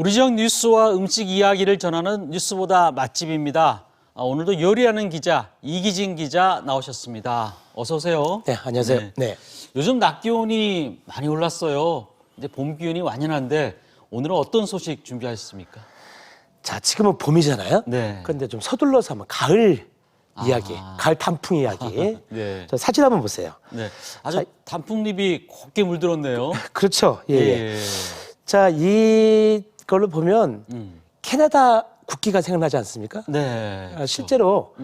우리 지역 뉴스와 음식 이야기를 전하는 뉴스보다 맛집입니다. 오늘도 요리하는 기자 이기진 기자 나오셨습니다. 어서 오세요. 네, 안녕하세요. 네. 요즘 낮 기온이 많이 올랐어요. 이제 봄 기온이 완연한데 오늘은 어떤 소식 준비하셨습니까? 자, 지금은 봄이잖아요. 네. 그런데 좀 서둘러서 한번 가을 이야기, 가을 단풍 이야기. 네. 저 사진 한번 보세요. 네. 아주 단풍잎이 곱게 물들었네요. 그렇죠. 예. 예. 자, 이걸로 보면 캐나다 국기가 생각나지 않습니까? 네. 실제로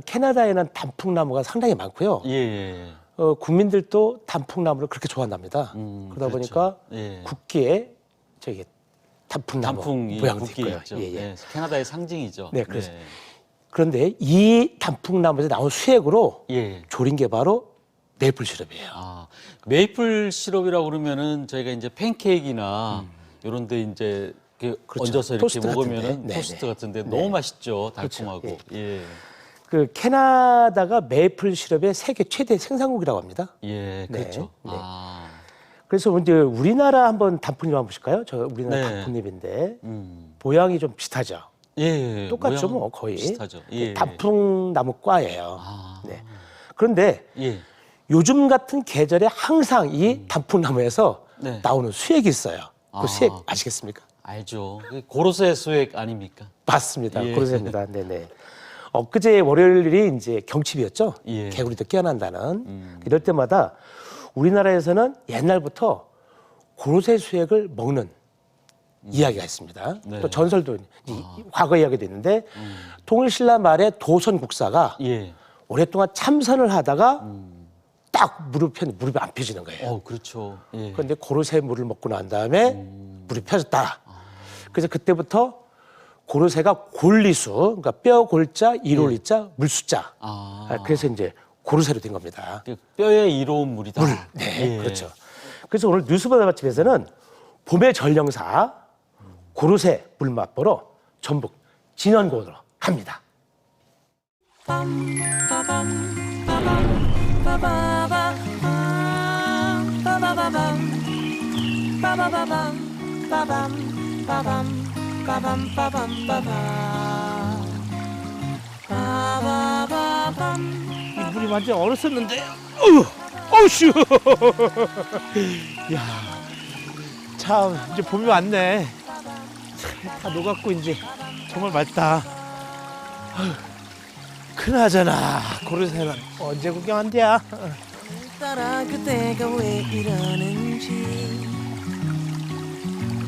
캐나다에는 단풍나무가 상당히 많고요. 예. 국민들도 단풍나무를 그렇게 좋아한답니다. 그러다 그렇죠. 보니까 예. 국기에 저기 단풍나무 단풍이 모양도 국기 있고요. 있죠. 예, 예. 네. 캐나다의 상징이죠. 네, 그래서 그런데 이 단풍나무에서 나온 수액으로 예. 졸인 게 바로 메이플 시럽이에요. 아, 메이플 시럽이라고 그러면은 저희가 이제 팬케이크나 이런 데 이제 그렇죠. 얹어서 이렇게 토스트 먹으면은 같은데. 토스트 네네. 같은데 너무 맛있죠. 달콤하고. 그렇죠. 예. 그 캐나다가 메이플 시럽의 세계 최대 생산국이라고 합니다. 예, 그렇죠. 네. 아. 그래서 이제 우리나라 한번 단풍잎 한번 보실까요? 저 우리나라 네. 단풍잎인데 모양이 좀 비슷하죠. 예. 똑같죠, 모양 뭐 거의. 비슷하죠. 예. 단풍나무과예요. 아. 네. 그런데 예. 요즘 같은 계절에 항상 이 단풍나무에서 네. 나오는 수액이 있어요. 아. 그 수액 아시겠습니까? 알죠. 고로쇠 수액 아닙니까? 맞습니다. 예. 고로쇠입니다. 네네. 엊그제 월요일이 이제 경칩이었죠. 예. 개구리도 깨어난다는. 이럴 때마다 우리나라에서는 옛날부터 고로쇠 수액을 먹는 이야기가 있습니다. 네. 또 전설도 과거 이야기도 있는데 통일신라 말에 도선 국사가 예. 오랫동안 참선을 하다가 딱 무릎이 안 펴지는 거예요. 그렇죠. 예. 그런데 고로쇠 물을 먹고 난 다음에 무릎이 펴졌다. 그래서 그때부터 고로쇠가 골리수, 그러니까 뼈 골자, 이롤리자, 물수자. 그래서 이제 고로쇠로 된 겁니다. 그 뼈에 이로운 물이다. 네, 예. 그렇죠. 그래서 오늘 뉴스보다 맛집에서는 봄의 전령사 고로쇠 물 맛보러 전북 진원고으로 갑니다. 이 물이 완전 얼었었는데, 어우슈! 야, 참 이제 봄이 왔네. 다 녹았고 이제 정말 맑다. 그나저나 고르쇠는 언제 구경한대야? 따라 그대가 왜 이러는지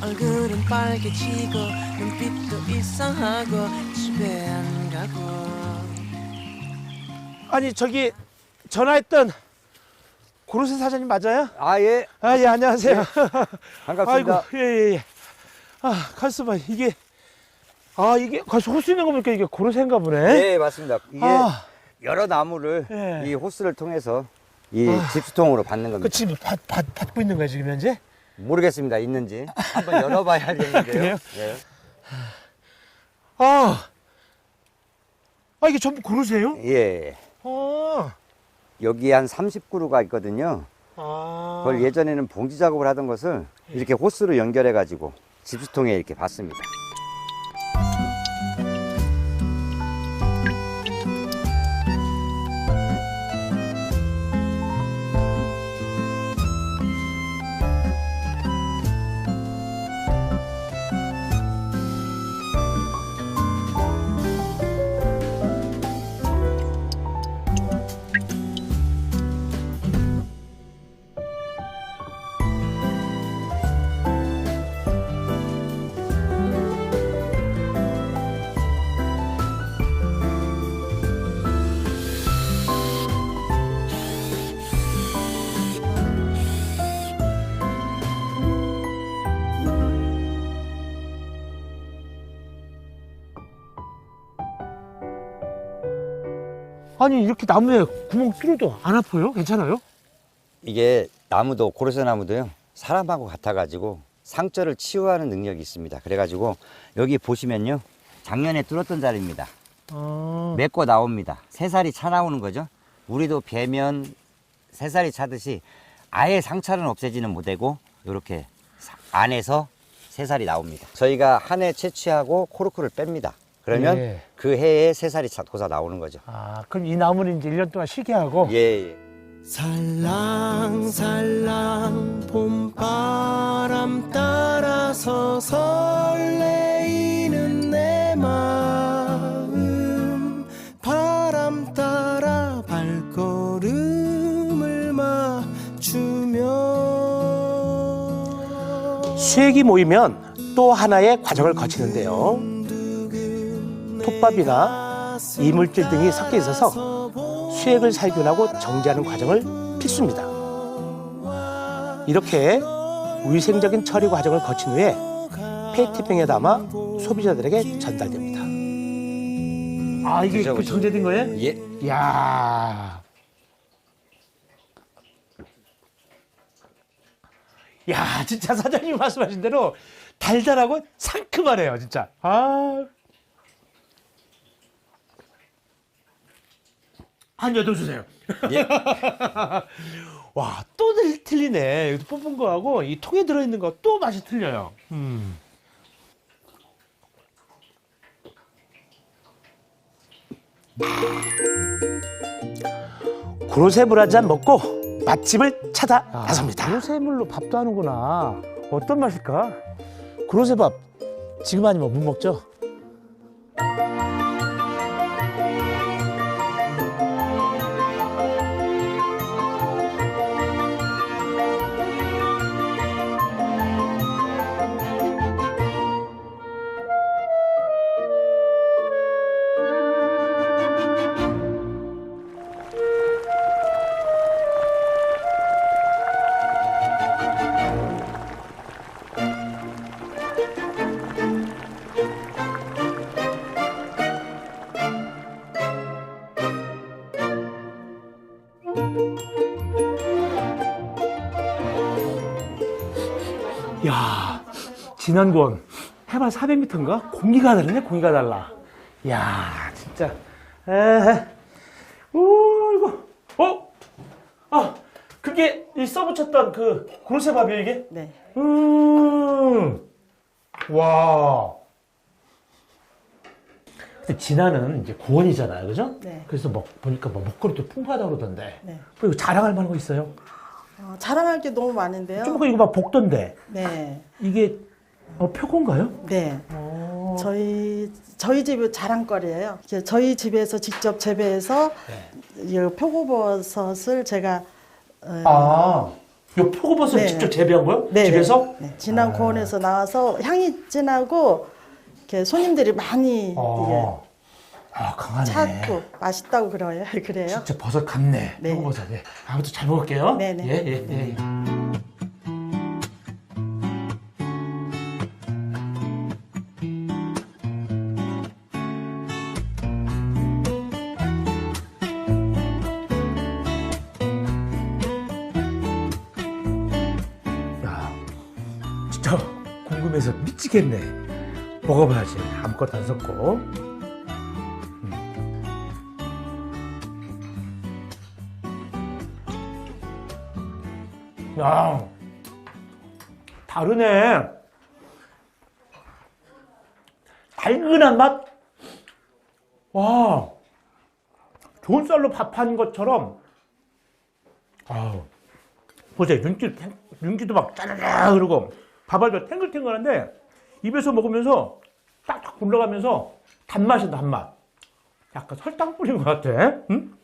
얼굴은 빨개지고 눈빛도 이상하고 집에 안 가고. 아니 저기 전화했던 고르쇠 사장님 맞아요? 아, 예. 아, 예, 안녕하세요. 반갑습니다. 아이고, 예. 아, 가만있어봐. 이게 가서 호수 있는 거 보니까 이게 고르쇠인가 보네. 네, 맞습니다. 이게 여러 나무를 예. 이 호스를 통해서 이 집수통으로 받는 겁니다. 그 지금 받고 있는 거야, 지금 현재? 모르겠습니다. 있는지. 한번 열어봐야 알겠는데요. 그래요? 예. 이게 전부 고르쇠예요? 예. 여기 한 30그루가 있거든요. 그걸 예전에는 봉지 작업을 하던 것을 이렇게 호스로 연결해가지고 집수통에 이렇게 받습니다. 아니 이렇게 나무에 구멍 뚫어도 안 아파요? 괜찮아요? 이게 나무도 고로쇠 나무도요. 사람하고 같아가지고 상처를 치유하는 능력이 있습니다. 그래가지고 여기 보시면요. 작년에 뚫었던 자리입니다. 메꿔 나옵니다. 새살이 차 나오는 거죠. 우리도 베면 새살이 차듯이 아예 상처는 없애지는 못하고 이렇게 안에서 새살이 나옵니다. 저희가 한 해 채취하고 코르크를 뺍니다. 그러면 예. 그 해에 새살이 돋아 나오는 거죠. 아, 그럼 이 나무는 이제 1년 동안 쉬게 하고. 예, 예. 살랑살랑 봄바람 따라서 설레이는 내 마음 바람 따라 발걸음을 맞추며 수액이 모이면 또 하나의 과정을 거치는데요. 톱밥이나 이물질 등이 섞여 있어서 수액을 살균하고 정제하는 과정을 필수입니다. 이렇게 위생적인 처리 과정을 거친 후에 페이티병에 담아 소비자들에게 전달됩니다. 아, 이게 그죠, 그 그죠. 정제된 거예요? 예. 이야. 야, 진짜 사장님 말씀하신 대로 달달하고 상큼하네요, 진짜. 아. 한 여 더 주세요. 예. 와, 또 틀리네. 여기서 뽑은 거하고 이 통에 들어있는 거 또 맛이 틀려요. 구로쇠물 한 잔 먹고 맛집을 찾아 나섭니다. 구로쇠물로 밥도 하는구나. 어떤 맛일까? 구로쇠밥 지금 아니면 못 먹죠? 야, 진안군 해발 400m인가? 공기가 다르네, 공기가 달라. 야, 진짜. 이거. 그게 이 써붙였던 그 구로쇠밥이에요, 이게? 네. 와. 근데 진안은 이제 고원이잖아요, 그죠? 네. 그래서 보니까 먹거리도 풍부하다고 그러던데. 네. 이거 자랑할 만한 거 있어요? 자랑할 게 너무 많은데요. 좀 이거 막 볶던데. 네. 이게 표고인가요? 네. 저희 집 자랑거리예요. 저희 집에서 직접 재배해서 이 표고버섯을 제가 요 표고버섯 네. 직접 재배한 거요? 네, 집에서? 네. 진안 고원에서 나와서 향이 진하고 이렇게 손님들이 많이 이게 강하네. 찾고 맛있다고 그래요. 그래요. 진짜 버섯 같네. 네. 표고버섯. 네. 아무튼 잘 먹을게요. 네네. 예. 야, 진짜 궁금해서 미치겠네. 먹어봐야지. 아무것도 안 섞고. 야, 다르네. 달근한 맛. 와, 좋은 쌀로 밥한 것처럼. 보세요, 윤기도 막 짜라라 그러고 밥알도 탱글탱글한데 입에서 먹으면서 딱딱 굴러가면서 단맛이다, 단맛. 약간 설탕 뿌린 것 같아. 응?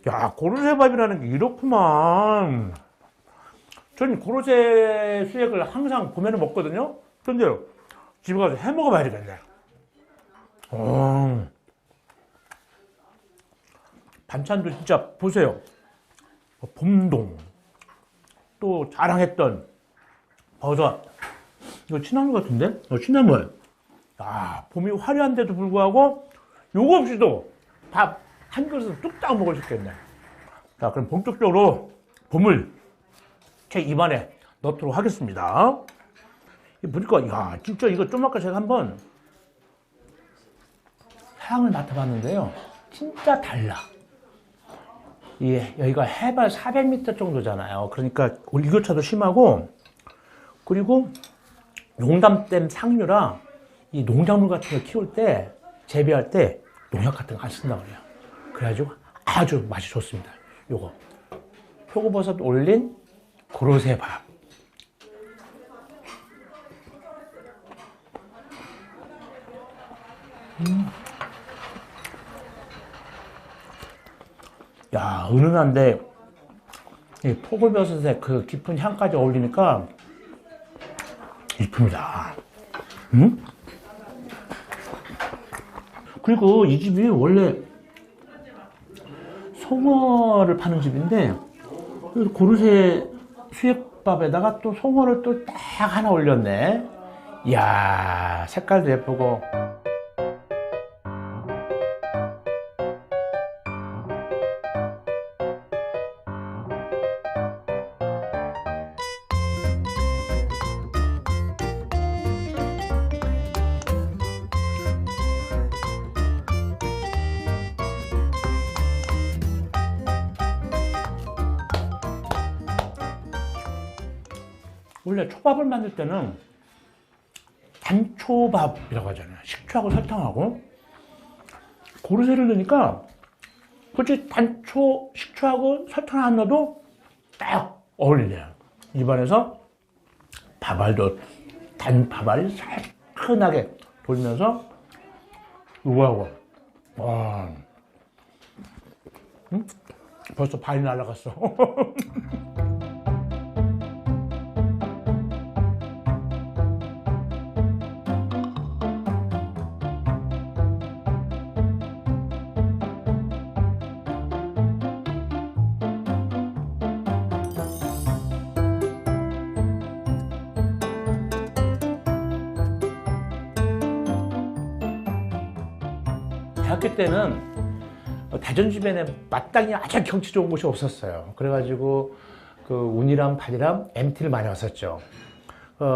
야, 고로쇠밥이라는 게 이렇구만. 전 고로쇠 수액을 항상 봄에는 먹거든요. 그런데 집에 가서 해 먹어봐야 되겠네. 반찬도 진짜 보세요. 봄동, 또 자랑했던 버섯. 이거 취나물 같은데? 취나물. 야, 봄이 화려한데도 불구하고 요거 없이도 밥 한 그릇은 뚝딱 먹을 수 있겠네. 자, 그럼 본격적으로 봄을 제 입안에 넣도록 하겠습니다. 보니까, 야, 진짜 이거 좀 아까 제가 한번 향을 맡아봤는데요. 진짜 달라. 여기가 해발 400m 정도잖아요. 그러니까 일교차도 심하고, 그리고 용담댐 상류라 이 농작물 같은 거 키울 때, 재배할 때 농약 같은 거 안 쓴다고 그래요. 그래가지고 아주 맛이 좋습니다. 요거 표고버섯 올린 고로쇠 밥. 야, 은은한데 이 표고버섯의 그 깊은 향까지 어울리니까 일품이다. 그리고 이 집이 원래 송어를 파는 집인데 고르쇠 수액밥에다가 또 송어를 또 딱 하나 올렸네. 이야, 색깔도 예쁘고. 원래 초밥을 만들 때는 단초밥이라고 하잖아요. 식초하고 설탕하고. 고르쇠를 넣으니까 굳이 단초, 식초하고 설탕 안 넣어도 딱 어울리네요. 입안에서 밥알도 단 밥알이 살큰하게 돌면서 이거하고 와, 벌써 발이 날아갔어. 대학교 때는 대전 주변에 마땅히 아주 경치 좋은 곳이 없었어요. 그래가지고 그 운이랑 발이랑 MT를 많이 왔었죠.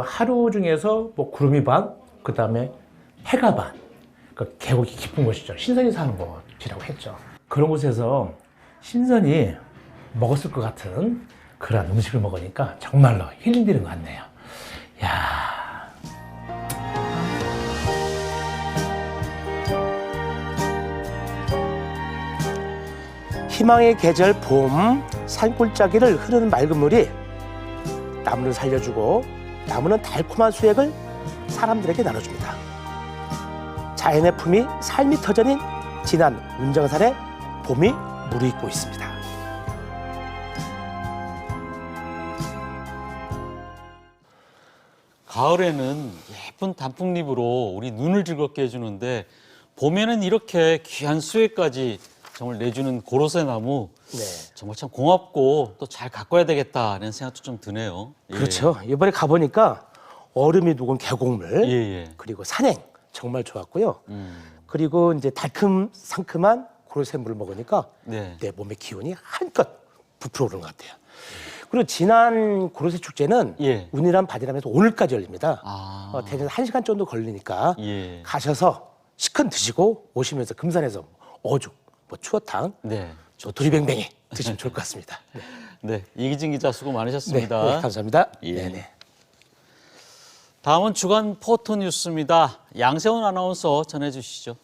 하루 중에서 뭐 구름이 반, 그 다음에 해가 반, 그 계곡이 깊은 곳이죠. 신선이 사는 곳이라고 했죠. 그런 곳에서 신선이 먹었을 것 같은 그런 음식을 먹으니까 정말로 힐링되는 것 같네요. 야. 희망의 계절 봄, 산골짜기를 흐르는 맑은 물이 나무를 살려주고 나무는 달콤한 수액을 사람들에게 나눠줍니다. 자연의 품이 삶이 터전인 진안 운정산에 봄이 무르익고 있습니다. 가을에는 예쁜 단풍잎으로 우리 눈을 즐겁게 해주는데 봄에는 이렇게 귀한 수액까지 정말 내주는 고로쇠 나무 네. 정말 참 고맙고 또 잘 가꿔야 되겠다는 생각도 좀 드네요. 예. 그렇죠. 이번에 가보니까 얼음이 녹은 계곡물, 예, 예. 그리고 산행 정말 좋았고요. 그리고 이제 달큼 상큼한 고로쇠 물을 먹으니까 네. 내 몸의 기운이 한껏 부풀어 오르는 것 같아요. 그리고 지난 고로쇠 축제는 예. 운이란 바디라면서 오늘까지 열립니다. 아. 대전에서 1시간 정도 걸리니까 예. 가셔서 시큰 드시고 오시면서 금산에서 어죽, 뭐 추어탕, 네. 저 도리뱅뱅이 드시면 좋을 것 같습니다. 네. 네, 이기진 기자 수고 많으셨습니다. 네, 감사합니다. 예. 네네. 다음은 주간 포토 뉴스입니다. 양세훈 아나운서 전해주시죠.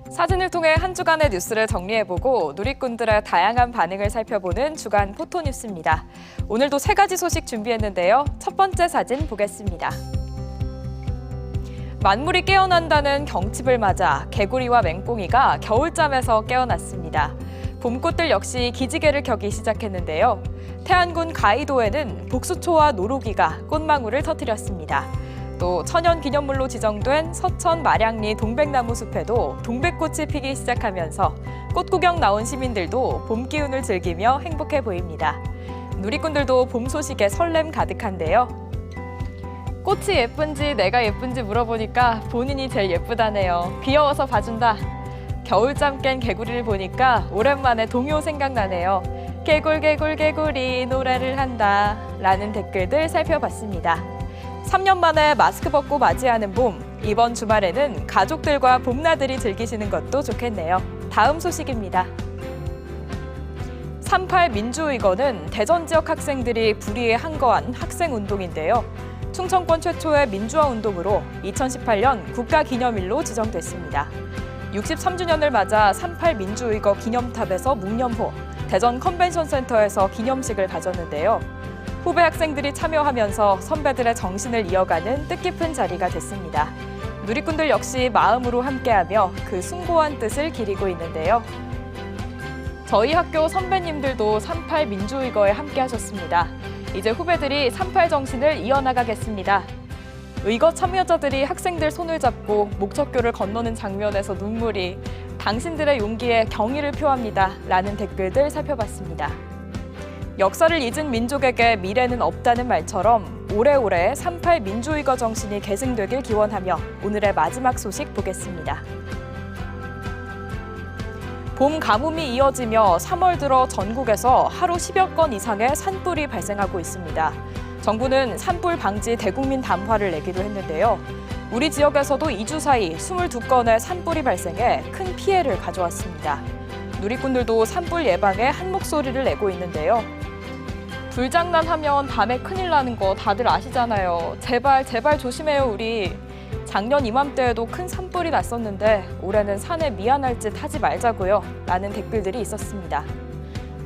사진을 통해 한 주간의 뉴스를 정리해보고 누리꾼들의 다양한 반응을 살펴보는 주간 포토 뉴스입니다. 오늘도 3가지 소식 준비했는데요. 첫 번째 사진 보겠습니다. 만물이 깨어난다는 경칩을 맞아 개구리와 맹꽁이가 겨울잠에서 깨어났습니다. 봄꽃들 역시 기지개를 켜기 시작했는데요. 태안군 가이도에는 복수초와 노루기가 꽃망울을 터뜨렸습니다. 또 천연기념물로 지정된 서천 마량리 동백나무 숲에도 동백꽃이 피기 시작하면서 꽃구경 나온 시민들도 봄 기운을 즐기며 행복해 보입니다. 누리꾼들도 봄 소식에 설렘 가득한데요. 꽃이 예쁜지 내가 예쁜지 물어보니까 본인이 제일 예쁘다네요. 귀여워서 봐준다. 겨울잠 깬 개구리를 보니까 오랜만에 동요 생각나네요. 개굴 개굴 개구리 노래를 한다 라는 댓글들 살펴봤습니다. 3년 만에 마스크 벗고 맞이하는 봄, 이번 주말에는 가족들과 봄나들이 즐기시는 것도 좋겠네요. 다음 소식입니다. 3.8 민주의거는 대전 지역 학생들이 불의에 항거한 학생운동인데요. 충청권 최초의 민주화 운동으로 2018년 국가기념일로 지정됐습니다. 63주년을 맞아 3.8 민주의거 기념탑에서 묵념호, 대전 컨벤션센터에서 기념식을 가졌는데요. 후배 학생들이 참여하면서 선배들의 정신을 이어가는 뜻깊은 자리가 됐습니다. 누리꾼들 역시 마음으로 함께하며 그 숭고한 뜻을 기리고 있는데요. 저희 학교 선배님들도 3.8 민주의거에 함께하셨습니다. 이제 후배들이 3.8 정신을 이어나가겠습니다. 의거 참여자들이 학생들 손을 잡고 목적교를 건너는 장면에서 눈물이 당신들의 용기에 경의를 표합니다. 라는 댓글들 살펴봤습니다. 역사를 잊은 민족에게 미래는 없다는 말처럼 오래오래 3.8 민주의거 정신이 계승되길 기원하며 오늘의 마지막 소식 보겠습니다. 봄 가뭄이 이어지며 3월 들어 전국에서 하루 10여 건 이상의 산불이 발생하고 있습니다. 정부는 산불 방지 대국민 담화를 내기도 했는데요. 우리 지역에서도 2주 사이 22건의 산불이 발생해 큰 피해를 가져왔습니다. 누리꾼들도 산불 예방에 한 목소리를 내고 있는데요. 불장난하면 밤에 큰일 나는 거 다들 아시잖아요. 제발 조심해요, 우리. 작년 이맘때에도 큰 산불이 났었는데 올해는 산에 미안할 짓 하지 말자고요. 라는 댓글들이 있었습니다.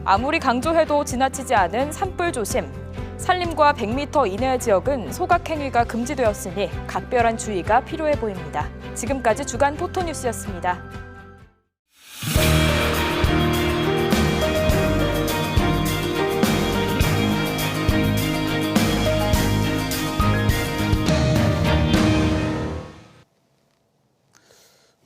아무리 강조해도 지나치지 않은 산불 조심. 산림과 100m 이내의 지역은 소각행위가 금지되었으니 각별한 주의가 필요해 보입니다. 지금까지 주간 포토뉴스였습니다.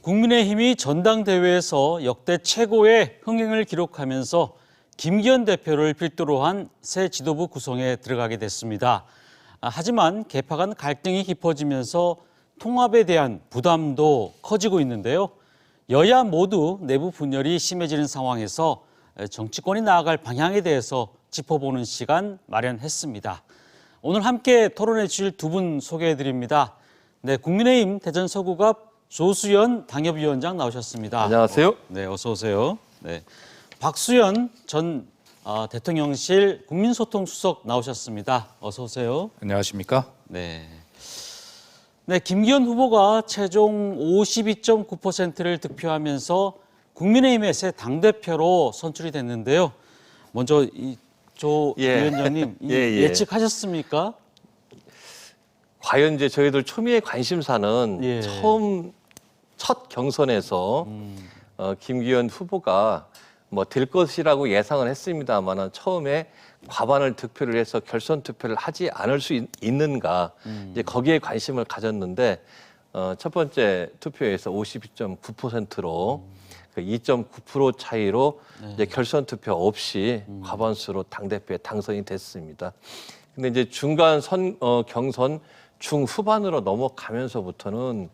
국민의힘이 전당대회에서 역대 최고의 흥행을 기록하면서 김기현 대표를 필두로 한 새 지도부 구성에 들어가게 됐습니다. 하지만 개파 간 갈등이 깊어지면서 통합에 대한 부담도 커지고 있는데요. 여야 모두 내부 분열이 심해지는 상황에서 정치권이 나아갈 방향에 대해서 짚어보는 시간 마련했습니다. 오늘 함께 토론해 주실 두 분 소개해 드립니다. 네, 국민의힘 대전 서구갑 조수연 당협위원장 나오셨습니다. 안녕하세요. 네, 어서 오세요. 네, 박수연 전 대통령실 국민소통수석 나오셨습니다. 어서 오세요. 안녕하십니까? 네. 네, 김기현 후보가 최종 52.9%를 득표하면서 국민의힘의 새 당대표로 선출이 됐는데요. 먼저 조 위원장님 예측하셨습니까? 과연 이제 저희들 초미의 관심사는 예. 첫 경선에서 김기현 후보가 뭐 될 것이라고 예상을 했습니다만은 처음에 과반을 득표를 해서 결선 투표를 하지 않을 수 있는가 이제 거기에 관심을 가졌는데 첫 번째 투표에서 52.9%로 그 2.9% 차이로 이제 결선 투표 없이 과반수로 당대표에 당선이 됐습니다. 근데 이제 중간 경선 중후반으로 넘어가면서부터는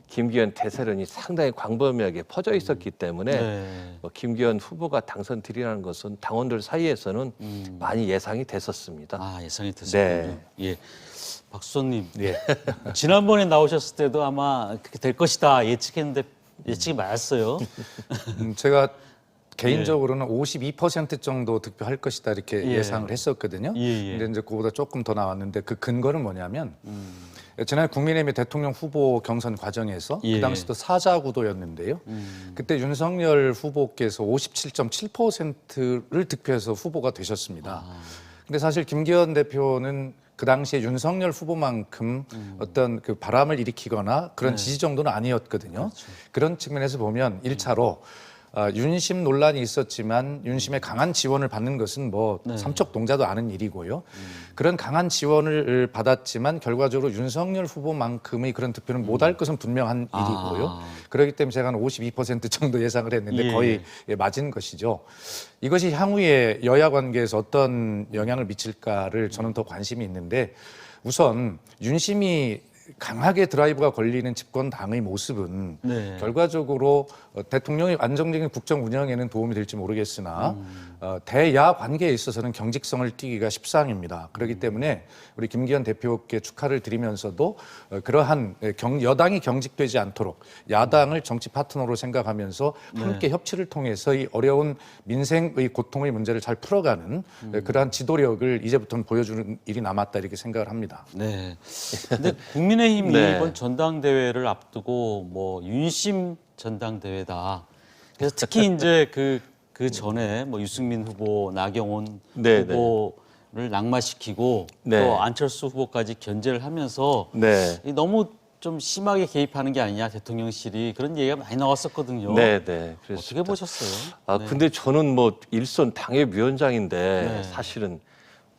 김기현 대세론이 상당히 광범위하게 퍼져 있었기 때문에 김기현 후보가 당선되리라는 것은 당원들 사이에서는 많이 예상이 됐었습니다. 아, 예상이 됐었군요. 네. 예. 박수선님, 지난번에 나오셨을 때도 아마 그렇게 될 것이다 예측했는데 예측이 맞았어요. 제가 개인적으로는 52% 정도 득표할 것이다 이렇게 예상을 했었거든요. 근데 이제 그보다 조금 더 나왔는데 그 근거는 뭐냐면 지난해 국민의힘 대통령 후보 경선 과정에서 그 당시도 사자구도였는데요. 그때 윤석열 후보께서 57.7%를 득표해서 후보가 되셨습니다. 근데 사실 김기현 대표는 그 당시에 윤석열 후보만큼 어떤 그 바람을 일으키거나 그런 지지 정도는 아니었거든요. 그렇죠. 그런 측면에서 보면 1차로 윤심 논란이 있었지만 윤심의 강한 지원을 받는 것은 뭐 삼척동자도 아는 일이고요. 그런 강한 지원을 받았지만 결과적으로 윤석열 후보만큼의 그런 득표는 못할 것은 분명한 일이고요. 그렇기 때문에 제가 한 52% 정도 예상을 했는데 거의 맞은 것이죠. 이것이 향후에 여야 관계에서 어떤 영향을 미칠까를 저는 더 관심이 있는데 우선 윤심이 강하게 드라이브가 걸리는 집권당의 모습은 결과적으로 대통령의 안정적인 국정 운영에는 도움이 될지 모르겠으나 대야 관계에 있어서는 경직성을 띠기가 십상입니다. 그렇기 때문에 우리 김기현 대표께 축하를 드리면서도 그러한 여당이 경직되지 않도록 야당을 정치 파트너로 생각하면서 함께 협치를 통해서 이 어려운 민생의 고통의 문제를 잘 풀어가는 그러한 지도력을 이제부터는 보여주는 일이 남았다 이렇게 생각을 합니다. 네. 근데 국민의힘이 네. 이번 전당대회를 앞두고 뭐 윤심 전당대회다. 그래서 특히 이제 그 전에 뭐 유승민 후보, 나경원 네, 후보를 낙마시키고 네. 또 안철수 후보까지 견제를 하면서 네. 이 너무 좀 심하게 개입하는 게 아니냐 대통령실이 그런 얘기가 많이 나왔었거든요. 네, 네. 어떻게 보셨어요? 아, 네. 근데 저는 뭐 일선 당협위원장인데 네. 사실은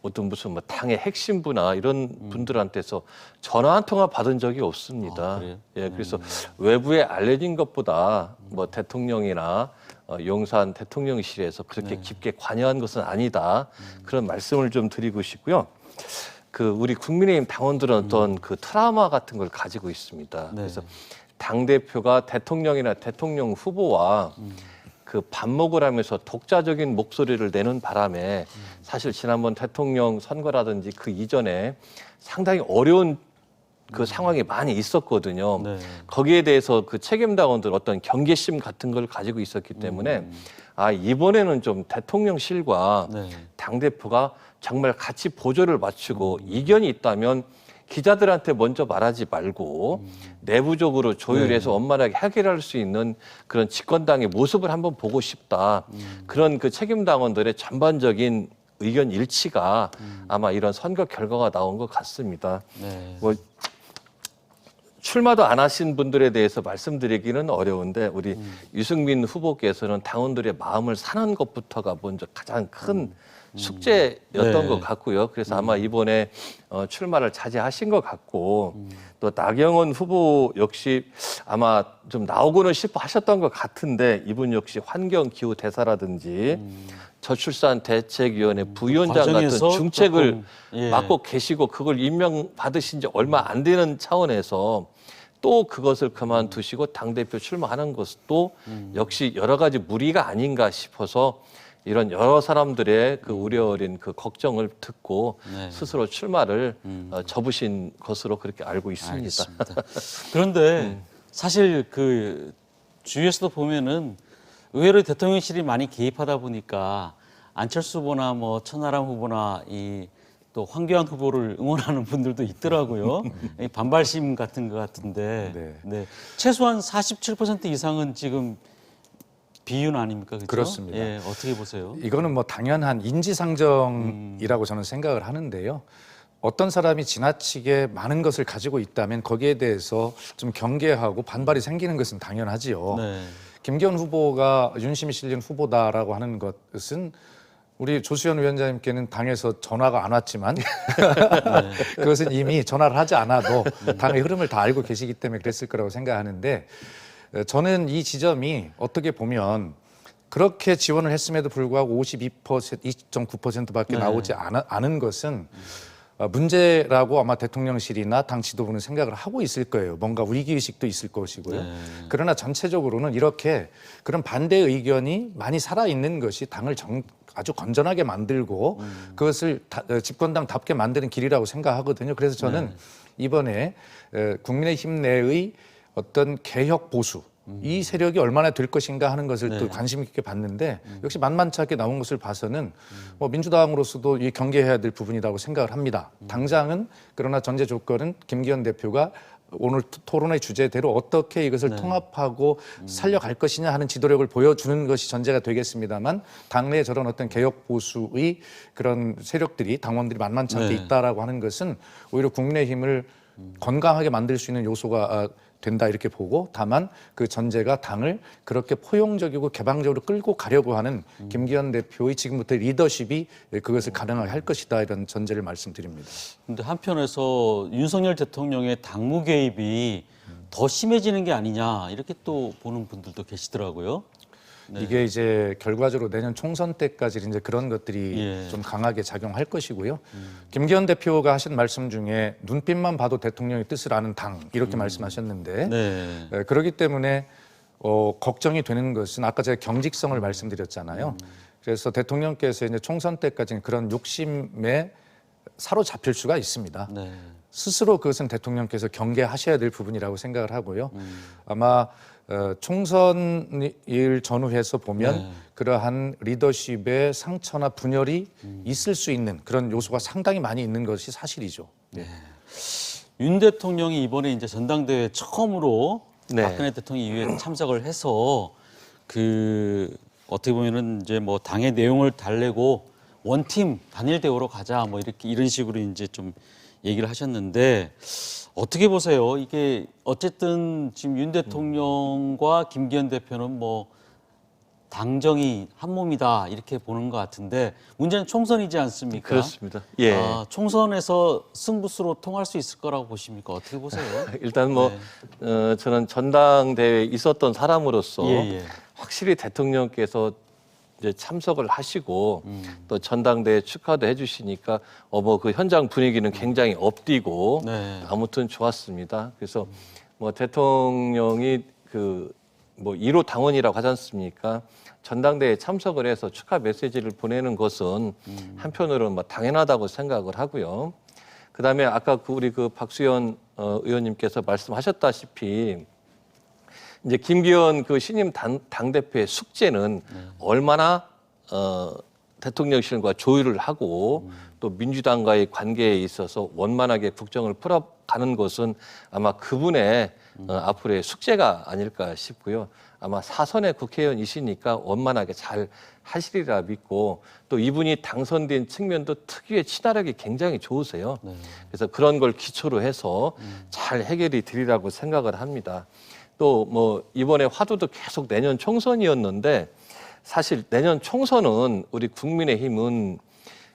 어떤 무슨 뭐 당의 핵심부나 이런 분들한테서 전화 한 통화 받은 적이 없습니다. 아, 그래요? 예, 그래서 외부에 알려진 것보다 뭐 대통령이나 용산 대통령실에서 그렇게 깊게 관여한 것은 아니다. 그런 말씀을 좀 드리고 싶고요. 그 우리 국민의힘 당원들은 어떤 그 트라우마 같은 걸 가지고 있습니다. 네. 그래서 당 대표가 대통령이나 대통령 후보와 그 반목을 하면서 독자적인 목소리를 내는 바람에 사실 지난번 대통령 선거라든지 그 이전에 상당히 어려운 그 상황이 많이 있었거든요. 네. 거기에 대해서 그 책임당원들 어떤 경계심 같은 걸 가지고 있었기 때문에 아 이번에는 좀 대통령실과 네. 당대표가 정말 같이 보조를 맞추고 이견이 있다면 기자들한테 먼저 말하지 말고 내부적으로 조율해서 원만하게 해결할 수 있는 그런 집권당의 모습을 한번 보고 싶다. 그런 그 책임당원들의 전반적인 의견 일치가 아마 이런 선거 결과가 나온 것 같습니다. 네. 뭐 출마도 안 하신 분들에 대해서 말씀드리기는 어려운데 우리 유승민 후보께서는 당원들의 마음을 사는 것부터가 먼저 가장 큰 숙제였던 네. 것 같고요. 그래서 아마 이번에 출마를 자제하신 것 같고 또 나경원 후보 역시 아마 좀 나오고는 싶어 하셨던 것 같은데 이분 역시 환경기후 대사라든지 저출산 대책위원회 부위원장 같은 과정에서 중책을 조금, 예. 맡고 계시고 그걸 임명받으신 지 얼마 안 되는 차원에서 또 그것을 그만두시고 당대표 출마하는 것도 역시 여러 가지 무리가 아닌가 싶어서 이런 여러 사람들의 그 우려 어린 그 걱정을 듣고 네. 스스로 출마를 접으신 것으로 그렇게 알고 있습니다. 알겠습니다. 그런데 사실 그 주위에서도 보면은 의외로 대통령실이 많이 개입하다 보니까 안철수 후보나 뭐 천하람 후보나 이 또 황교안 후보를 응원하는 분들도 있더라고요. 이 반발심 같은 것 같은데 네. 네. 최소한 47% 이상은 지금 비윤 아닙니까? 그렇죠? 그렇습니다. 예, 어떻게 보세요? 이거는 뭐 당연한 인지상정이라고 저는 생각을 하는데요. 어떤 사람이 지나치게 많은 것을 가지고 있다면 거기에 대해서 좀 경계하고 반발이 생기는 것은 당연하지요. 네. 김기현 후보가 윤심이 실린 후보다라고 하는 것은 우리 조수현 위원장님께는 당에서 전화가 안 왔지만 그것은 이미 전화를 하지 않아도 당의 흐름을 다 알고 계시기 때문에 그랬을 거라고 생각하는데 저는 이 지점이 어떻게 보면 그렇게 지원을 했음에도 불구하고 2.9%밖에 나오지 않은 것은 문제라고 아마 대통령실이나 당 지도부는 생각을 하고 있을 거예요. 뭔가 위기의식도 있을 것이고요. 그러나 전체적으로는 이렇게 그런 반대 의견이 많이 살아있는 것이 당을 아주 건전하게 만들고 그것을 집권당답게 만드는 길이라고 생각하거든요. 그래서 저는 이번에 국민의힘 내의 어떤 개혁 보수 이 세력이 얼마나 될 것인가 하는 것을 또 관심 있게 봤는데 역시 만만치 않게 나온 것을 봐서는 뭐 민주당으로서도 이 경계해야 될 부분이라고 생각을 합니다. 당장은 그러나 전제 조건은 김기현 대표가 오늘 토론의 주제대로 어떻게 이것을 통합하고 살려갈 것이냐 하는 지도력을 보여주는 것이 전제가 되겠습니다만 당내에 저런 어떤 개혁 보수의 그런 세력들이 당원들이 만만치 않게 있다라고 하는 것은 오히려 국민의힘을 건강하게 만들 수 있는 요소가 된다 이렇게 보고 다만 그 전제가 당을 그렇게 포용적이고 개방적으로 끌고 가려고 하는 김기현 대표의 지금부터 리더십이 그것을 가능하게 할 것이다 이런 전제를 말씀드립니다. 근데 한편에서 윤석열 대통령의 당무 개입이 더 심해지는 게 아니냐 이렇게 또 보는 분들도 계시더라고요. 네. 이게 이제 결과적으로 내년 총선 때까지 이제 그런 것들이 예. 좀 강하게 작용할 것이고요. 김기현 대표가 하신 말씀 중에 눈빛만 봐도 대통령의 뜻을 아는 당 이렇게 말씀하셨는데 네. 그렇기 때문에 걱정이 되는 것은 아까 제가 경직성을 말씀드렸잖아요. 그래서 대통령께서 이제 총선 때까지는 그런 욕심에 사로잡힐 수가 있습니다. 네. 스스로 그것은 대통령께서 경계하셔야 될 부분이라고 생각을 하고요. 아마 총선을 전후해서 보면 네. 그러한 리더십의 상처나 분열이 있을 수 있는 그런 요소가 상당히 많이 있는 것이 사실이죠. 윤 대통령이 이번에 이제 전당대회 처음으로 네. 박근혜 대통령 이후에 참석을 해서 그 어떻게 보면은 이제 뭐 당의 내용을 달래고 원팀 단일 대우로 가자 뭐 이렇게 이런 식으로 이제 좀 얘기를 하셨는데 어떻게 보세요? 이게 어쨌든 지금 윤 대통령과 김기현 대표는 뭐 당정이 한 몸이다 이렇게 보는 것 같은데 문제는 총선이지 않습니까? 그렇습니다. 예. 총선에서 승부수로 통할 수 있을 거라고 보십니까? 어떻게 보세요? 일단 뭐 저는 전당대회에 있었던 사람으로서 예. 확실히 대통령께서 이제 참석을 하시고 또 전당대회 축하도 해주시니까 뭐 그 현장 분위기는 굉장히 업뛰고 네. 아무튼 좋았습니다. 그래서 뭐 대통령이 그 뭐 1호 당원이라고 하지 않습니까? 전당대회에 참석을 해서 축하 메시지를 보내는 것은 한편으로는 뭐 당연하다고 생각을 하고요. 그다음에 아까 우리 그 박수현 의원님께서 말씀하셨다시피 이제 김기현 그 신임 당대표의 숙제는 얼마나 대통령실과 조율을 하고 또 민주당과의 관계에 있어서 원만하게 국정을 풀어가는 것은 아마 그분의 앞으로의 숙제가 아닐까 싶고요. 아마 사선의 국회의원이시니까 원만하게 잘 하시리라 믿고 또 이분이 당선된 측면도 특유의 친화력이 굉장히 좋으세요. 그래서 그런 걸 기초로 해서 잘 해결이 되리라고 생각을 합니다. 또 뭐 이번에 화두도 계속 내년 총선이었는데 사실 내년 총선은 우리 국민의힘은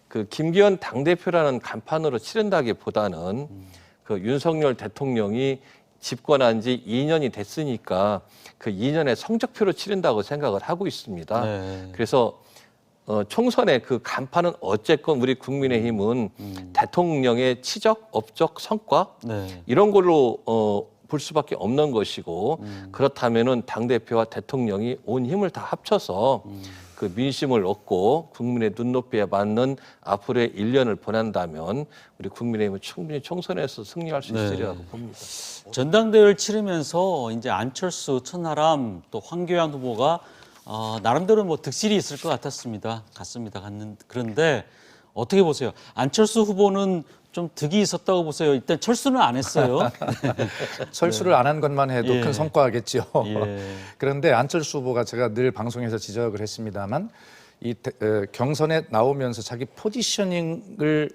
그 김기현 당대표라는 간판으로 치른다기보다는 그 윤석열 대통령이 집권한 지 2년이 됐으니까 그 2년의 성적표로 치른다고 생각을 하고 있습니다. 네. 그래서 총선의 그 간판은 어쨌건 우리 국민의힘은 대통령의 치적, 업적, 성과 네. 이런 걸로 볼 수밖에 없는 것이고 그렇다면은 당대표와 대통령이 온 힘을 다 합쳐서 그 민심을 얻고 국민의 눈높이에 맞는 앞으로의 1년을 보낸다면 우리 국민의힘은 충분히 총선에서 승리할 수 있으리라고 봅니다. 전당대회를 치르면서 이제 안철수, 천하람 또 황교안 후보가 나름대로 뭐 득실이 있을 것 같았습니다. 그런데 어떻게 보세요? 안철수 후보는 좀 득이 있었다고 보세요. 일단 철수는 안 했어요. 철수를 안 한 것만 해도 예. 큰 성과겠죠. 예. 그런데 안철수 후보가 제가 늘 방송에서 지적을 했습니다만 이 경선에 나오면서 자기 포지셔닝을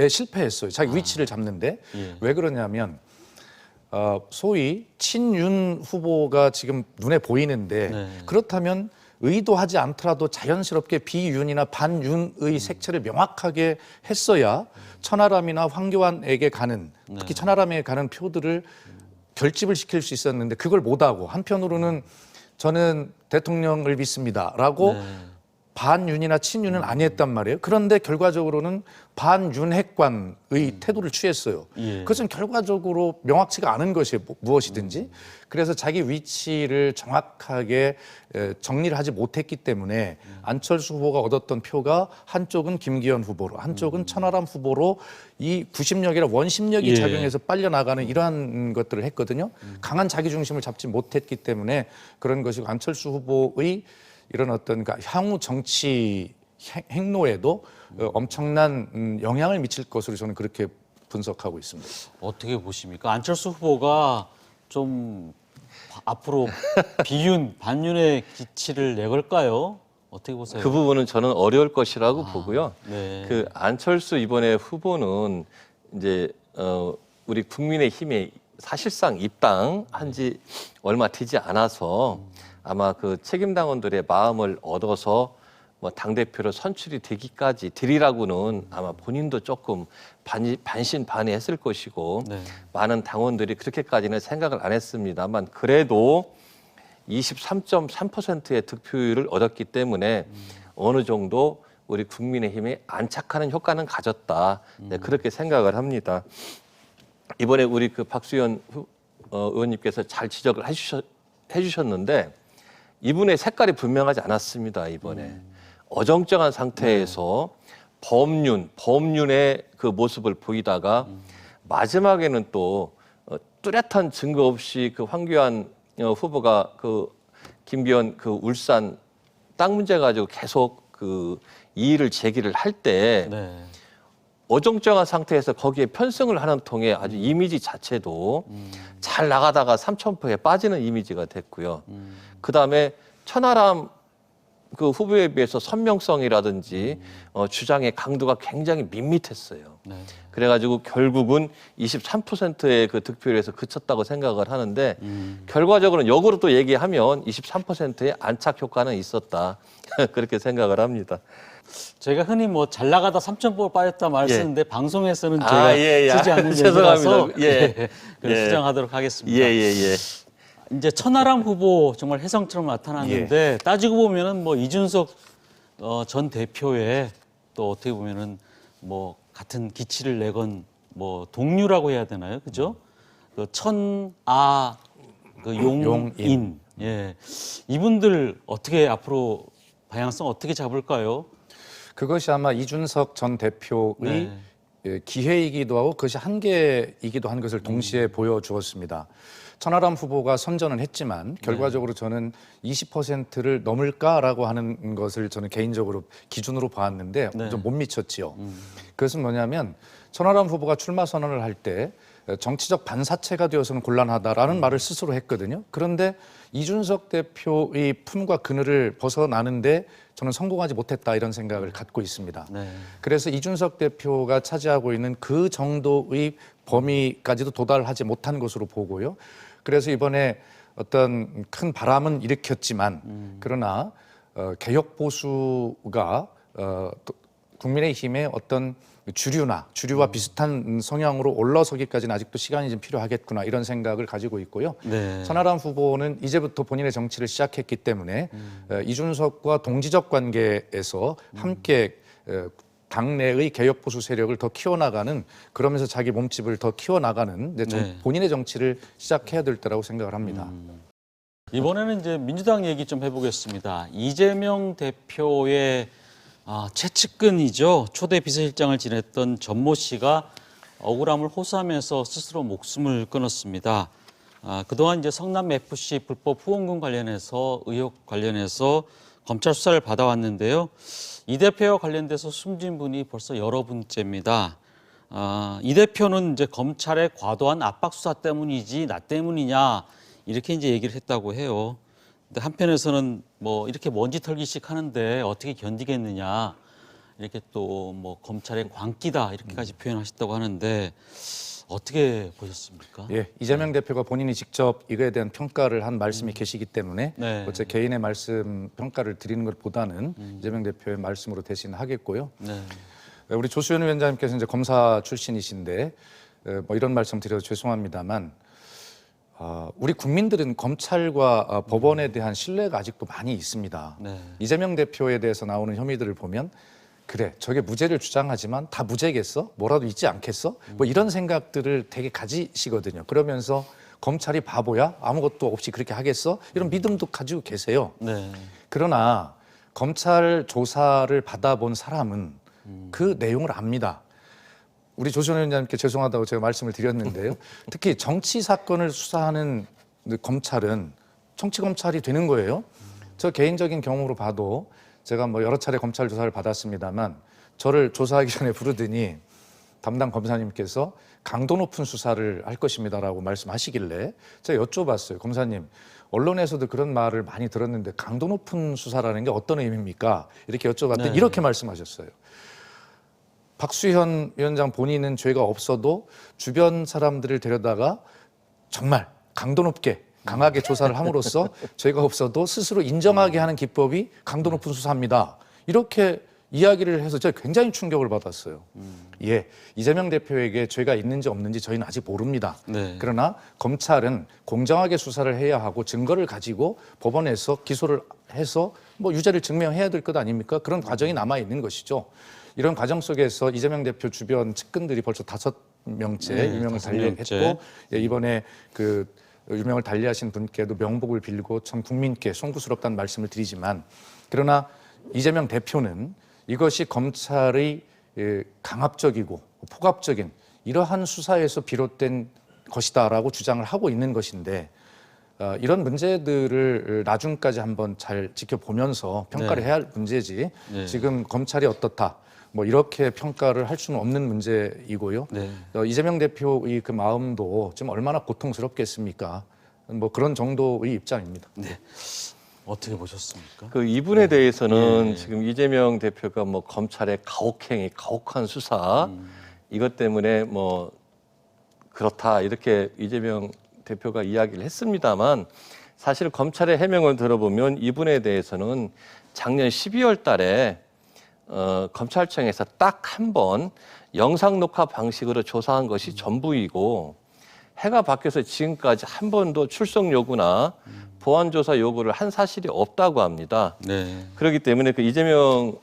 실패했어요. 자기 위치를 잡는데 예. 왜 그러냐면 소위 친윤 후보가 지금 눈에 보이는데 네. 그렇다면 의도하지 않더라도 자연스럽게 비윤이나 반윤의 색채를 명확하게 했어야 천하람이나 황교안에게 가는 특히 천하람에게 가는 표들을 결집을 시킬 수 있었는데 그걸 못하고 한편으로는 저는 대통령을 믿습니다라고 반윤이나 친윤은 아니었단 말이에요. 그런데 결과적으로는 반윤핵관의 태도를 취했어요. 예. 그것은 결과적으로 명확치가 않은 것이 무엇이든지. 그래서 자기 위치를 정확하게 정리를 하지 못했기 때문에 안철수 후보가 얻었던 표가 한쪽은 김기현 후보로 한쪽은 천하람 후보로 이 구심력이나 원심력이 예. 작용해서 빨려나가는 이러한 것들을 했거든요. 강한 자기 중심을 잡지 못했기 때문에 그런 것이고 안철수 후보의 이런 어떤 향후 정치 행로에도 엄청난 영향을 미칠 것으로 저는 그렇게 분석하고 있습니다. 어떻게 보십니까? 안철수 후보가 좀 앞으로 비윤, 반윤의 기치를 내걸까요? 어떻게 보세요? 그 부분은 저는 어려울 것이라고 보고요. 네. 그 안철수 이번에 후보는 이제 우리 국민의힘에 사실상 입당한 지 얼마 되지 않아서 아마 그 책임당원들의 마음을 얻어서 뭐 당대표로 선출이 되리라고는 아마 본인도 조금 반신반의했을 것이고 네. 많은 당원들이 그렇게까지는 생각을 안 했습니다만 그래도 23.3%의 득표율을 얻었기 때문에 어느 정도 우리 국민의힘에 안착하는 효과는 가졌다. 네, 그렇게 생각을 합니다. 이번에 우리 그 박수현 의원님께서 잘 지적을 해주셨는데 이분의 색깔이 분명하지 않았습니다. 이번에 어정쩡한 상태에서 범윤의 그 모습을 보이다가 마지막에는 또 뚜렷한 증거 없이 그 황교안 후보가 그 김기현 그 울산 땅 문제 가지고 계속 그 이의를 제기를 할 때 네. 어정쩡한 상태에서 거기에 편승을 하는 통에 아주 이미지 자체도 잘 나가다가 삼천포에 빠지는 이미지가 됐고요. 그 다음에 천하람 그 후보에 비해서 선명성이라든지 주장의 강도가 굉장히 밋밋했어요. 네. 그래가지고 결국은 23%의 그 득표율에서 그쳤다고 생각을 하는데 결과적으로는 역으로 또 얘기하면 23%의 안착 효과는 있었다. 그렇게 생각을 합니다. 저희가 흔히 뭐 잘 나가다 3,000보 빠졌다 말 쓰는데 방송에서는 저희가 쓰지 않는 죄송합니다. 얘기라서 그래서 수정하도록 하겠습니다. 예. 이제 천하람 후보 정말 혜성처럼 나타났는데 따지고 보면은 뭐 이준석 전 대표의 또 어떻게 보면은 뭐 같은 기치를 내건 뭐 동료라고 해야 되나요, 그죠? 그 천아 그 용인 예 이분들 어떻게 앞으로 방향성 어떻게 잡을까요? 그것이 아마 이준석 전 대표의 기회이기도 하고 그것이 한계이기도 한 것을 동시에 보여주었습니다. 천하람 후보가 선전은 했지만 결과적으로 저는 20%를 넘을까라고 하는 것을 저는 개인적으로 기준으로 봤는데 좀 못 미쳤지요. 그것은 뭐냐면 천하람 후보가 출마 선언을 할 때 정치적 반사체가 되어서는 곤란하다라는 말을 스스로 했거든요. 그런데 이준석 대표의 품과 그늘을 벗어나는데 저는 성공하지 못했다 이런 생각을 갖고 있습니다. 그래서 이준석 대표가 차지하고 있는 그 정도의 범위까지도 도달하지 못한 것으로 보고요. 그래서 이번에 어떤 큰 바람은 일으켰지만 그러나 개혁 보수가 국민의힘의 어떤 주류와 비슷한 성향으로 올라서기까지는 아직도 시간이 좀 필요하겠구나 이런 생각을 가지고 있고요. 천하람 후보는 이제부터 본인의 정치를 시작했기 때문에 이준석과 동지적 관계에서 함께 당내의 개혁 보수 세력을 더 키워나가는 그러면서 자기 몸집을 더 키워나가는 본인의 정치를 시작해야 될 때라고 생각을 합니다. 이번에는 이제 민주당 얘기 좀 해보겠습니다. 이재명 대표의 최측근이죠. 초대 비서실장을 지냈던 전모 씨가 억울함을 호소하면서 스스로 목숨을 끊었습니다. 그동안 이제 성남 FC 불법 후원금 관련해서 의혹 관련해서 검찰 수사를 받아왔는데요. 이 대표와 관련돼서 숨진 분이 벌써 여러 분째입니다. 이 대표는 이제 검찰의 과도한 압박 수사 때문이지 나 때문이냐 이렇게 이제 얘기를 했다고 해요. 근데 한편에서는 뭐 이렇게 먼지 털기식 하는데 어떻게 견디겠느냐 이렇게 또 뭐 검찰의 광기다 이렇게까지 표현하셨다고 하는데 어떻게 보셨습니까? 예, 이재명 대표가 본인이 직접 이거에 대한 평가를 한 말씀이 계시기 때문에 제 개인의 말씀 평가를 드리는 것보다는 이재명 대표의 말씀으로 대신하겠고요. 우리 조수현 위원장님께서 이제 검사 출신이신데 뭐 이런 말씀 드려서 죄송합니다만 우리 국민들은 검찰과 법원에 대한 신뢰가 아직도 많이 있습니다. 이재명 대표에 대해서 나오는 혐의들을 보면 그래 저게 무죄를 주장하지만 다 무죄겠어? 뭐라도 있지 않겠어? 뭐 이런 생각들을 되게 가지시거든요. 그러면서 검찰이 바보야? 아무것도 없이 그렇게 하겠어? 이런 믿음도 가지고 계세요. 그러나 검찰 조사를 받아본 사람은 그 내용을 압니다. 우리 조수현 위원장님께 죄송하다고 제가 말씀을 드렸는데요. 특히 정치 사건을 수사하는 검찰은 정치 검찰이 되는 거예요. 저 개인적인 경험으로 봐도 제가 뭐 여러 차례 검찰 조사를 받았습니다만 저를 조사하기 전에 부르더니 담당 검사님께서 강도 높은 수사를 할 것입니다라고 말씀하시길래 제가 여쭤봤어요. 검사님, 언론에서도 그런 말을 많이 들었는데 강도 높은 수사라는 게 어떤 의미입니까? 이렇게 여쭤봤더니 이렇게 말씀하셨어요. 박수현 위원장 본인은 죄가 없어도 주변 사람들을 데려다가 정말 강도 높게 강하게 조사를 함으로써 죄가 없어도 스스로 인정하게 하는 기법이 강도 높은 수사입니다. 이렇게 이야기를 해서 제가 굉장히 충격을 받았어요. 예, 이재명 대표에게 죄가 있는지 없는지 저희는 아직 모릅니다. 그러나 검찰은 공정하게 수사를 해야 하고 증거를 가지고 법원에서 기소를 해서 뭐 유죄를 증명해야 될 것 아닙니까? 그런 과정이 남아 있는 것이죠. 이런 과정 속에서 이재명 대표 주변 측근들이 벌써 5명째 임명을 달리했고 이번에 그 유명을 달리하신 분께도 명복을 빌고 참 국민께 송구스럽다는 말씀을 드리지만, 그러나 이재명 대표는 이것이 검찰의 강압적이고 폭압적인 이러한 수사에서 비롯된 것이다라고 주장을 하고 있는 것인데, 이런 문제들을 나중까지 한번 잘 지켜보면서 평가를 해야 할 문제지, 지금 검찰이 어떻다 뭐 이렇게 평가를 할 수는 없는 문제이고요. 이재명 대표의 그 마음도 지금 얼마나 고통스럽겠습니까? 뭐 그런 정도의 입장입니다. 어떻게 보셨습니까? 그 이분에 대해서는 지금 이재명 대표가 뭐 검찰의 가혹행위, 가혹한 수사 이것 때문에 뭐 그렇다 이렇게 이재명 대표가 이야기를 했습니다만, 사실 검찰의 해명을 들어보면 이분에 대해서는 작년 12월 달에 검찰청에서 딱 한 번 영상 녹화 방식으로 조사한 것이 전부이고, 해가 바뀌어서 지금까지 한 번도 출석 요구나 보완 조사 요구를 한 사실이 없다고 합니다. 그렇기 때문에 그 이재명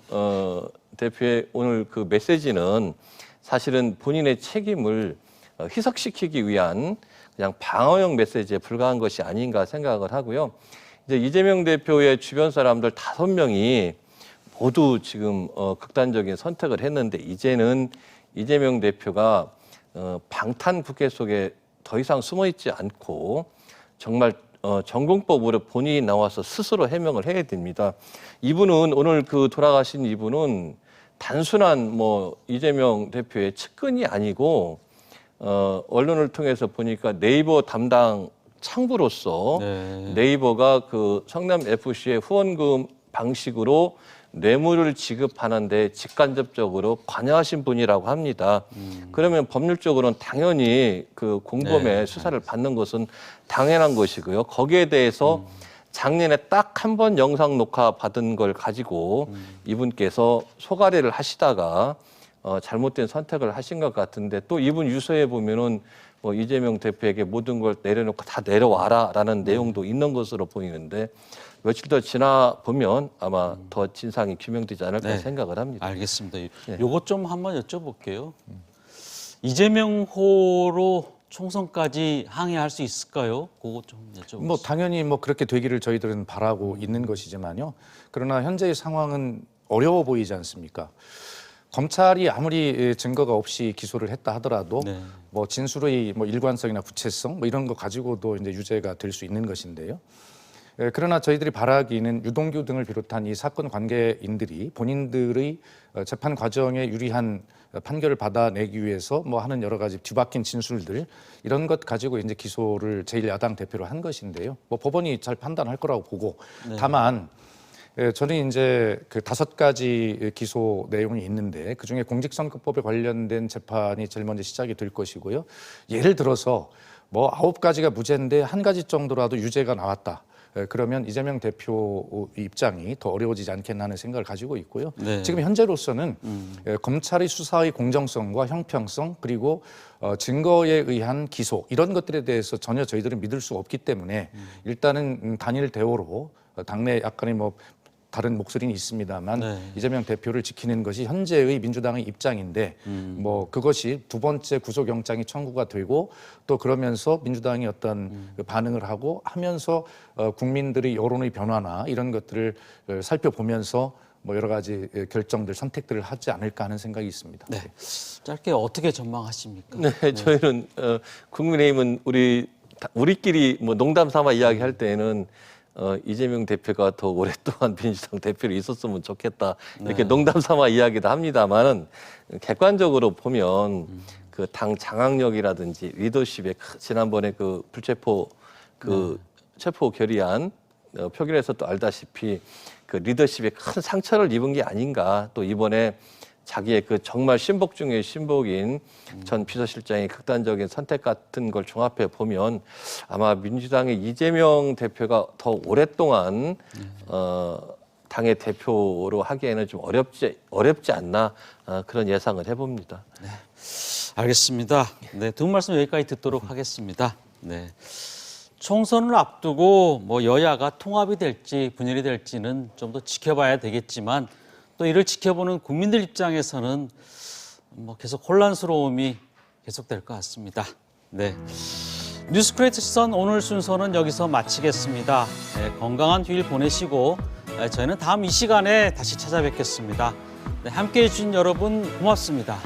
대표의 오늘 그 메시지는 사실은 본인의 책임을 희석시키기 위한 그냥 방어용 메시지에 불과한 것이 아닌가 생각을 하고요. 이제 이재명 대표의 주변 사람들 5명이 모두 지금 극단적인 선택을 했는데, 이제는 이재명 대표가 방탄부패 속에 더 이상 숨어 있지 않고 정말 전공법으로 본인이 나와서 스스로 해명을 해야 됩니다. 이분은 오늘 그 돌아가신 이분은 단순한 뭐 이재명 대표의 측근이 아니고 언론을 통해서 보니까 네이버 담당 창부로서 네이버가 그 성남 FC의 후원금 방식으로 뇌물을 지급하는데 직간접적으로 관여하신 분이라고 합니다. 그러면 법률적으로는 당연히 그 공범의 수사를 받는 것은 당연한 것이고요. 거기에 대해서 작년에 딱 한 번 영상 녹화 받은 걸 가지고 이분께서 소가래를 하시다가 잘못된 선택을 하신 것 같은데, 또 이분 유서에 보면은 뭐 이재명 대표에게 모든 걸 내려놓고 다 내려와라라는 내용도 있는 것으로 보이는데, 며칠 더 지나 보면 아마 더 진상이 규명되지 않을까 생각을 합니다. 알겠습니다. 요것 좀 한번 여쭤볼게요. 이재명호로 총선까지 항해할 수 있을까요? 그거 좀 여쭤보겠습니다. 뭐 당연히 뭐 그렇게 되기를 저희들은 바라고 있는 것이지만요. 그러나 현재의 상황은 어려워 보이지 않습니까? 검찰이 아무리 증거가 없이 기소를 했다 하더라도 뭐 진술의 뭐 일관성이나 구체성 뭐 이런 거 가지고도 이제 유죄가 될 수 있는 것인데요. 그러나 저희들이 바라기는 유동규 등을 비롯한 이 사건 관계인들이 본인들의 재판 과정에 유리한 판결을 받아내기 위해서 뭐 하는 여러 가지 뒤바뀐 진술들, 이런 것 가지고 이제 기소를 제1야당 대표로 한 것인데요. 뭐 법원이 잘 판단할 거라고 보고, 다만 저는 이제 그 5가지 기소 내용이 있는데, 그중에 공직선거법에 관련된 재판이 제일 먼저 시작이 될 것이고요. 예를 들어서 뭐 9가지가 무죄인데 1가지 정도라도 유죄가 나왔다. 그러면 이재명 대표 입장이 더 어려워지지 않겠나 하는 생각을 가지고 있고요. 지금 현재로서는 검찰의 수사의 공정성과 형평성, 그리고 증거에 의한 기소, 이런 것들에 대해서 전혀 저희들은 믿을 수 없기 때문에 일단은 단일 대오로 당내 약간의 뭐 다른 목소리는 있습니다만 이재명 대표를 지키는 것이 현재의 민주당의 입장인데, 뭐 그것이 2번째 구속영장이 청구가 되고 또 그러면서 민주당이 어떤 반응을 하고 하면서 국민들의 여론의 변화나 이런 것들을 살펴보면서 뭐 여러 가지 결정들, 선택들을 하지 않을까 하는 생각이 있습니다. 짧게 어떻게 전망하십니까? 저희는 국민의힘은 우리끼리 뭐 농담 삼아 이야기할 때에는 이재명 대표가 더 오랫동안 민주당 대표로 있었으면 좋겠다 이렇게 농담 삼아 이야기도 합니다만은, 객관적으로 보면 그 당 장악력이라든지 리더십에 지난번에 그 불체포 그 체포 결의안 표결에서 또 알다시피 그 리더십에 큰 상처를 입은 게 아닌가, 또 이번에 자기의 그 정말 신복 중의 신복인 전 비서실장의 극단적인 선택 같은 걸 종합해 보면 아마 민주당의 이재명 대표가 더 오랫동안 당의 대표로 하기에는 좀 어렵지 않나, 그런 예상을 해봅니다. 알겠습니다. 두 말씀 여기까지 듣도록 하겠습니다. 총선을 앞두고 뭐 여야가 통합이 될지 분열이 될지는 좀 더 지켜봐야 되겠지만, 또 이를 지켜보는 국민들 입장에서는 뭐 계속 혼란스러움이 계속될 것 같습니다. 뉴스크레이트 시선 오늘 순서는 여기서 마치겠습니다. 네, 건강한 휴일 보내시고 저희는 다음 이 시간에 다시 찾아뵙겠습니다. 네, 함께해 주신 여러분 고맙습니다.